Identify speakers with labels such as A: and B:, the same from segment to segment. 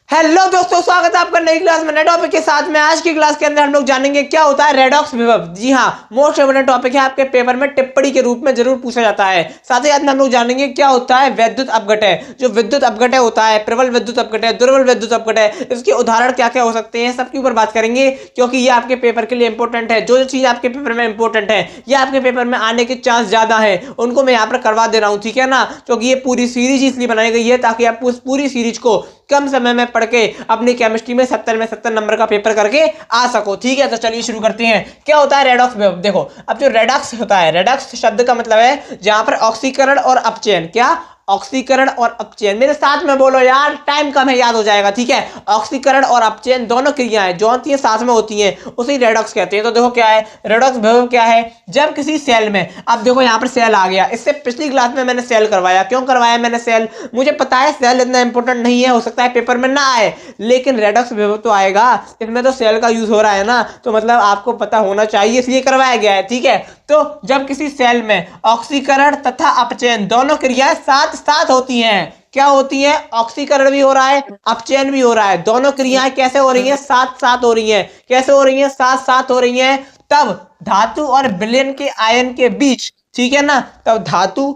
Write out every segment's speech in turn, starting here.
A: Hello दोस्तों, स्वागत है आपका नई क्लास में नए टॉपिक के साथ में। आज की क्लास के अंदर हम लोग जानेंगे क्या होता है रेडॉक्स विभव। जी हाँ, मोस्ट इम्पोर्टेंट टॉपिक है, आपके पेपर में टिप्पणी के रूप में जरूर पूछा जाता है। साथ ही साथ में हम लोग जानेंगे क्या होता है वैद्युत अपघटय। जो विद्युत अपघटय होता है, प्रबल विद्युत अपघटय, दुर्बल विद्युत अपघटय, इसके उदाहरण क्या क्या हो सकते हैं, सबके ऊपर बात करेंगे, क्योंकि ये आपके पेपर के लिए इंपॉर्टेंट है। जो चीज आपके पेपर में इंपॉर्टेंट है, ये आपके पेपर में आने के चांस ज्यादा है, उनको मैं यहाँ पर करवा दे रहा हूँ, ठीक है ना। क्योंकि ये पूरी सीरीज इसलिए बनाई गई है ताकि आप उस पूरी सीरीज को कम समय में पढ़ के अपनी केमिस्ट्री में 70 नंबर का पेपर करके आ सको, ठीक है। तो चलिए शुरू करते हैं। क्या होता है रेडॉक्स विभव। देखो, अब जो रेडॉक्स होता है, रेडॉक्स शब्द का मतलब है जहां पर ऑक्सीकरण और अपचयन, क्या ऑक्सीकरण और अपचयन, मेरे साथ में बोलो यार, टाइम कम है, याद हो जाएगा, ठीक है। ऑक्सीकरण और अपचयन दोनों क्रियाएं जो होती हैं साथ में होती हैं, उसे रेडॉक्स कहते हैं। तो देखो क्या है रेडॉक्स विभव, क्या है जब किसी सेल में, अब देखो यहाँ पर सेल आ गया, इससे पिछली क्लास में मैंने सेल करवाया। क्यों करवाया मैंने सेल, मुझे पता है सेल इतना इंपॉर्टेंट नहीं है, हो सकता है पेपर में ना आए, लेकिन रेडॉक्स विभव तो आएगा, इसमें तो सेल का यूज हो रहा है ना, तो मतलब आपको पता होना चाहिए, इसलिए करवाया गया है, ठीक है। तो जब किसी सेल में ऑक्सीकरण तथा अपचयन दोनों क्रियाएं साथ साथ होती हैं, क्या होती है, ऑक्सीकरण भी हो रहा है, अपचयन भी हो रहा है, दोनों क्रियाएं कैसे हो रही हैं, साथ साथ हो रही हैं। कैसे हो रही हैं, साथ साथ हो रही हैं। तब धातु और विलयन के आयन के बीच, ठीक है ना, तब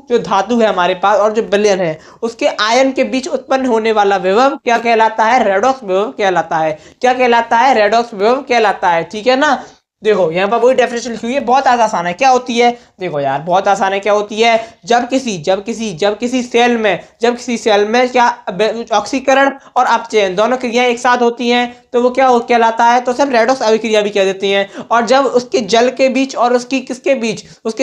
A: जो धातु है हमारे पास और जो विलयन है उसके आयन के बीच उत्पन्न होने वाला विभव क्या कहलाता है, रेडॉक्स विभव कहलाता है। क्या कहलाता है, रेडॉक्स विभव कहलाता है, ठीक है ना। देखो यहाँ पर वही डेफिनेशन लिखी हुई है, बहुत आसान है। क्या होती है, देखो यार बहुत आसान है। क्या होती है, जब किसी सेल में क्या ऑक्सीकरण और अपचयन दोनों क्रियाएं एक साथ होती हैं, तो वो क्या कहलाता है, तो सब रेडॉक्स अभिक्रिया भी कह देते हैं। और जब उसके जल के बीच और उसके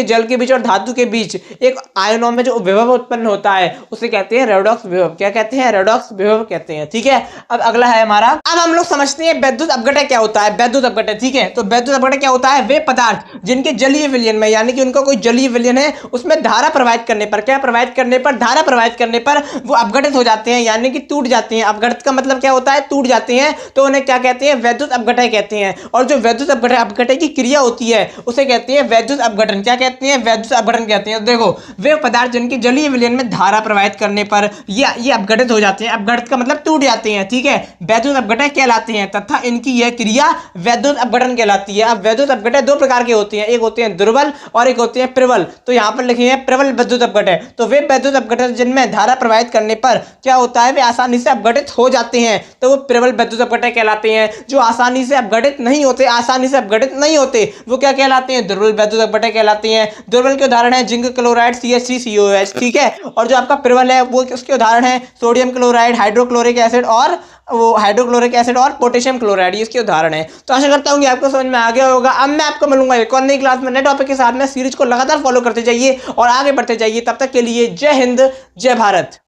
A: जल के बीच और धातु के बीच एक आयनों में जो विभव उत्पन्न होता है, उसे कहते हैं रेडॉक्स विभव। क्या कहते हैं, रेडॉक्स विभव कहते हैं, ठीक है। अब अगला है हमारा, अब हम लोग समझते हैं वैद्युत अपघटय क्या होता है। वैद्युत अपघटय, ठीक है। तो वैद्युत अपघटय क्या होता है, वे पदार्थ जिनके जलीय विलयन में, यानी कि उनका कोई जलीय विलयन है, उसमें धारा प्रवाहित करने पर, क्या प्रवाहित करने पर, धारा प्रवाहित करने पर वो अपघटित हो जाते हैं, यानी कि टूट जाते हैं। अपघटित का मतलब क्या होता है, टूट जाते हैं, तो उन्हें क्या कहते हैं, वैद्युत अपघटय कहते हैं। और जो वैद्युत अपघटय की क्रिया होती है उसे कहते हैं वैद्युत अपघटन। क्या कहते हैं, वैद्युत अपघटन कहते हैं। देखो, वे पदार्थ जिनके जलीय विलयन में धारा प्रवाहित करने पर ये अपघटित हो जाते हैं। अपघटित का मतलब टूट जाते हैं, ठीक है, वैद्युत अपघटय कहलाते हैं, तथा इनकी यह क्रिया वैद्युत अपघटन कहलाती है। अब वैद्युत अपघटय दो प्रकार के होते हैं, एक होते हैं दुर्बल और एक होते हैं प्रबल। तो यहाँ पर लिखे हैं प्रबल वैद्युत अपघटय। तो वे वैद्युत अपघटय जिनमें धारा प्रवाहित करने पर क्या होता है, वे आसानी से अपघटित हो जाते हैं, तो वो प्रबल वैद्युत अपघटय कहलाते हैं। जो आसानी से अपघटित नहीं होते, वो क्या कहलाते हैं, दुर्बल वैद्युत अपघटय कहलाते हैं। दुर्बल के उदाहरण है जिंक क्लोराइड CH3COOH, ठीक है। और जो आपका प्रबल है वो उसके उदाहरण है सोडियम क्लोराइड, हाइड्रोक्लोरिक एसिड और पोटेशियम क्लोराइड, ये इसके उदाहरण है। तो आशा करता हूँ कि आपको समझ में आ गया होगा। अब मैं आपको मिलूंगा एक और नई क्लास में नए टॉपिक के साथ में। सीरीज को लगातार फॉलो करते जाइए और आगे बढ़ते जाइए। तब तक के लिए जय हिंद, जय भारत।